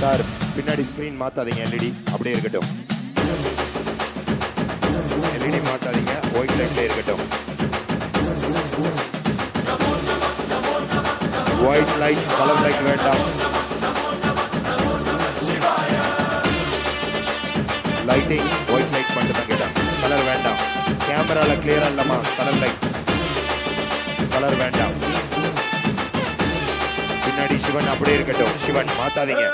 Sir பின்னாடி screen மாத்தாதீங்க, LED அப்படியே இருக்கட்டும். எல்இடி மாத்தாதீங்க, ஒயிட் லைட்ல இருக்கட்டும். ஒயிட் லைட், கலர் லைட் வேண்டாம். லைட்டிங் ஒயிட் லைட் மட்டும் தான் கேட்டேன், கலர் வேண்டாம். கேமரால கிளியரா இல்லமா, கலர் லைட், கலர் வேண்டாம். பின்னாடி சிவன் அப்படியே இருக்கட்டும், சிவன் மாத்தாதீங்க.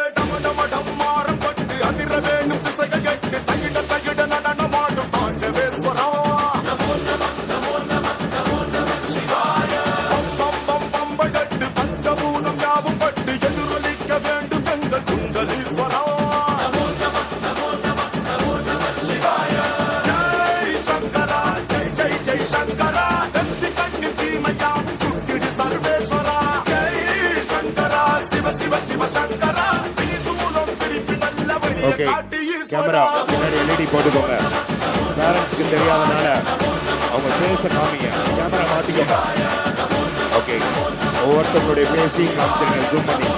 ஓகே, கேமரா முன்னாடி எல்இடி போட்டுக்கோங்க. பேரண்ட்ஸ்க்கு தெரியாதனால அவங்க ஃபேஸை காமிங்க. கேமரா மாத்திக்கோங்க. ஓகே, ஒவ்வொருத்தவங்களுடைய ஃபேஸையும் காமிச்சிருங்க, ஜூம் பண்ணி.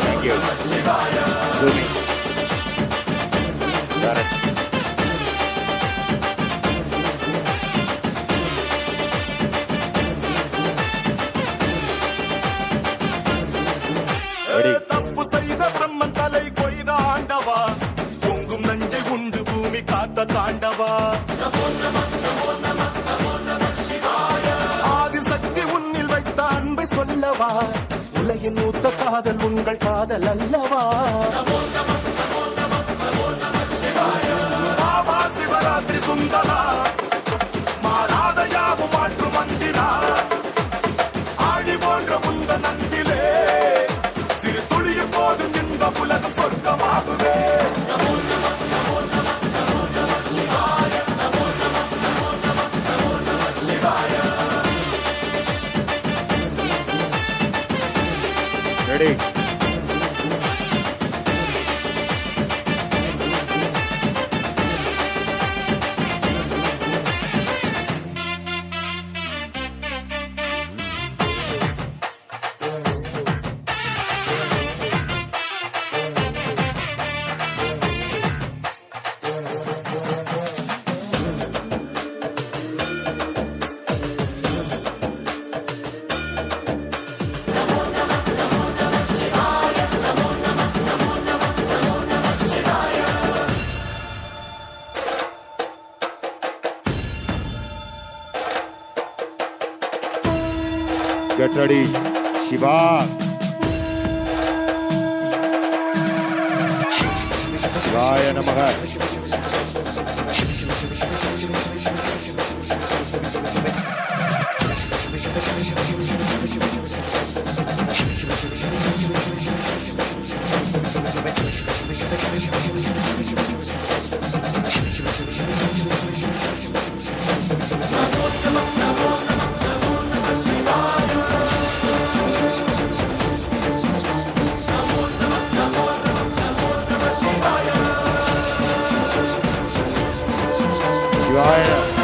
தேங்க்யூ. ஜூமிங். Parents ready. தாண்டவா ஆதிசக்தி உன்னில் வைத்த அன்பை சொல்லவா, உலகின் மூத்த காதல் உங்கள் காதல் அல்லவா. பாபா சிவராத்திரி சுந்தரா, மாறாத யாவும் மாற்று மந்திரா, ஆழி போன்ற முந்த நந்திலே சிறு துளியும் போதும் இந்த உலகம் சொர்க்கமாகுவே. Ready. Get ready, Shiva. Shivaya Namaha. Shivaya.